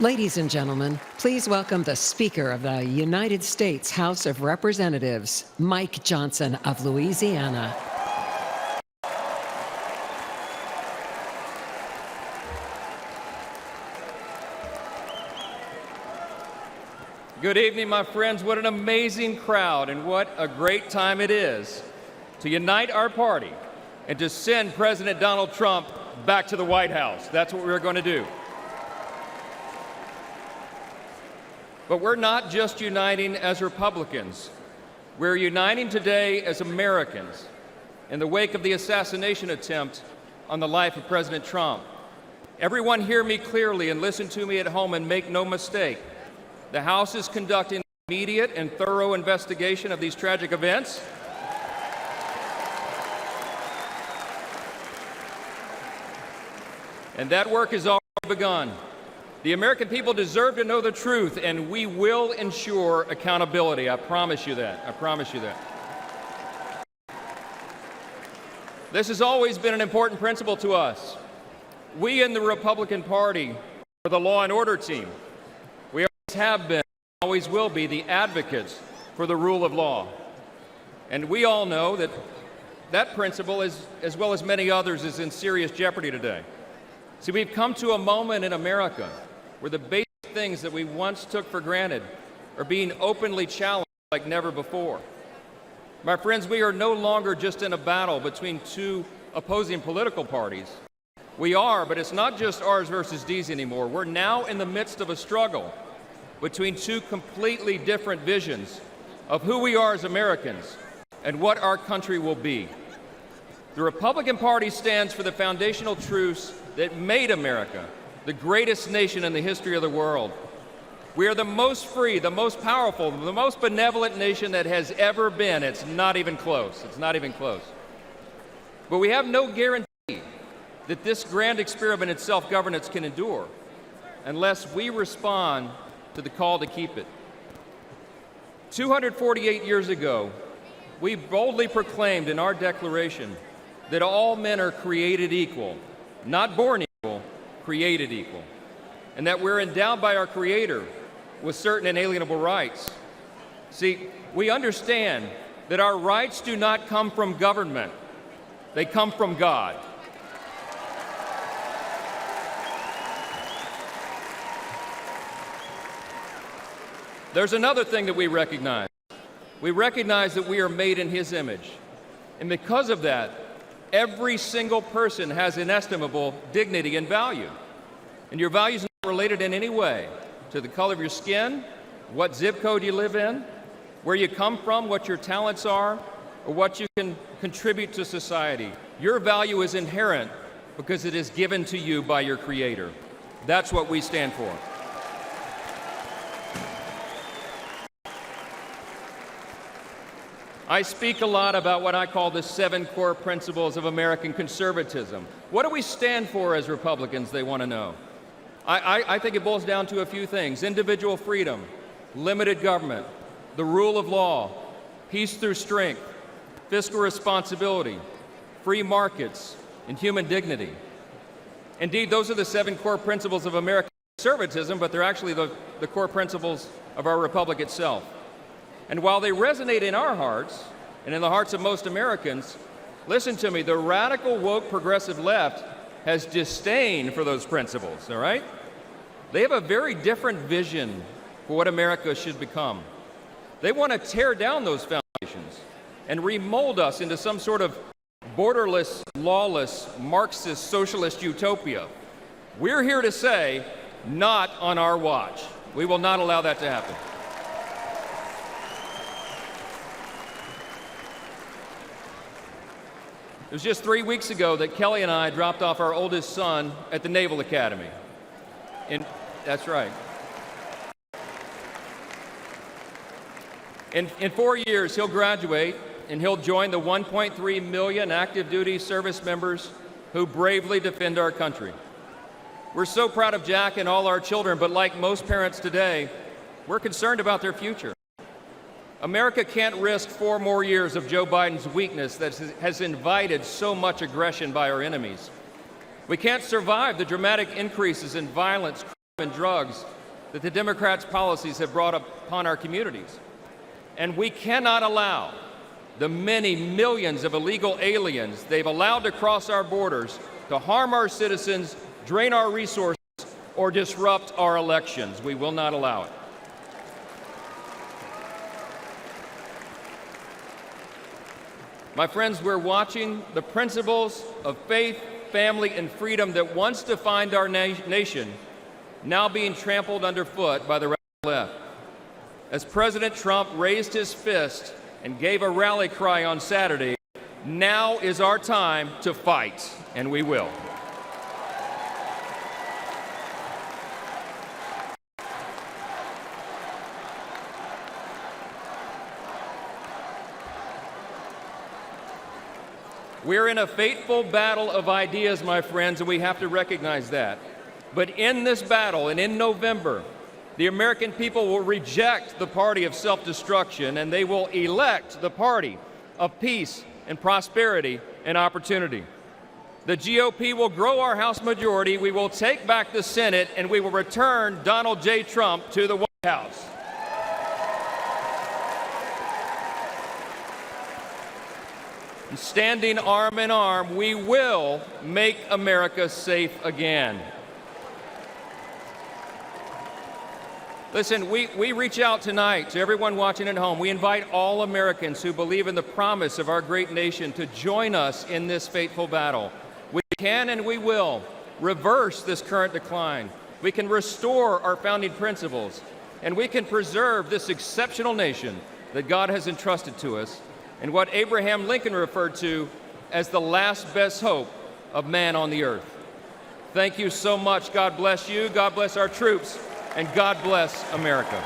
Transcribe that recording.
Ladies and gentlemen, please welcome the Speaker of the United States House of Representatives, Mike Johnson of Louisiana. Good evening, my friends. What an amazing crowd, and what a great time it is to unite our party and to send President Donald Trump back to the White House. That's what we're going to do. But we're not just uniting as Republicans. We're uniting today as Americans in the wake of the assassination attempt on the life of President Trump. Everyone hear me clearly and listen to me at home and make no mistake. The House is conducting an immediate and thorough investigation of these tragic events. And that work has already begun. The American people deserve to know the truth, and we will ensure accountability. I promise you that. I promise you that. This has always been an important principle to us. We in the Republican Party are the law and order team. We always have been, always will be, the advocates for the rule of law. And we all know that that principle, as well as many others, is in serious jeopardy today. See, we've come to a moment in America where the basic things that we once took for granted are being openly challenged like never before. My friends, we are no longer just in a battle between two opposing political parties. We are, but it's not just ours versus D's anymore. We're now in the midst of a struggle between two completely different visions of who we are as Americans and what our country will be. The Republican Party stands for the foundational truths that made America the greatest nation in the history of the world. We are the most free, the most powerful, the most benevolent nation that has ever been. It's not even close. It's not even close. But we have no guarantee that this grand experiment in self-governance can endure unless we respond to the call to keep it. 248 years ago, we boldly proclaimed in our Declaration that all men are created equal, not born equal, created equal, and that we're endowed by our Creator with certain inalienable rights. See, we understand that our rights do not come from government, they come from God. There's another thing that we recognize. We recognize that we are made in His image, and because of that, every single person has inestimable dignity and value. And your value is not related in any way to the color of your skin, what zip code you live in, where you come from, what your talents are, or what you can contribute to society. Your value is inherent because it is given to you by your Creator. That's what we stand for. I speak a lot about what I call the 7 core principles of American conservatism. What do we stand for as Republicans, they want to know? I think it boils down to a few things: individual freedom, limited government, the rule of law, peace through strength, fiscal responsibility, free markets, and human dignity. Indeed, those are the 7 core principles of American conservatism, but they're actually the core principles of our republic itself. And while they resonate in our hearts and in the hearts of most Americans, listen to me, the radical, woke, progressive left has disdain for those principles, all right? They have a very different vision for what America should become. They want to tear down those foundations and remold us into some sort of borderless, lawless, Marxist, socialist utopia. We're here to say, not on our watch. We will not allow that to happen. It was just 3 weeks ago that Kelly and I dropped off our oldest son at the Naval Academy. That's right. In 4 years, he'll graduate, and he'll join the 1.3 million active duty service members who bravely defend our country. We're so proud of Jack and all our children, but like most parents today, we're concerned about their future. America can't risk 4 more years of Joe Biden's weakness that has invited so much aggression by our enemies. We can't survive the dramatic increases in violence, and drugs that the Democrats' policies have brought upon our communities. And we cannot allow the many millions of illegal aliens they've allowed to cross our borders to harm our citizens, drain our resources, or disrupt our elections. We will not allow it. My friends, we're watching the principles of faith, family, and freedom that once defined our nation now being trampled underfoot by the radical left. As President Trump raised his fist and gave a rally cry on Saturday, now is our time to fight, and we will. We're in a fateful battle of ideas, my friends, and we have to recognize that. But in this battle, and in November, the American people will reject the party of self-destruction, and they will elect the party of peace and prosperity and opportunity. The GOP will grow our House majority, we will take back the Senate, and we will return Donald J. Trump to the White House. And standing arm in arm, we will make America safe again. Listen, we reach out tonight to everyone watching at home. We invite all Americans who believe in the promise of our great nation to join us in this fateful battle. We can and we will reverse this current decline. We can restore our founding principles, and we can preserve this exceptional nation that God has entrusted to us, and what Abraham Lincoln referred to as the last best hope of man on the earth. Thank you so much. God bless you, God bless our troops, and God bless America.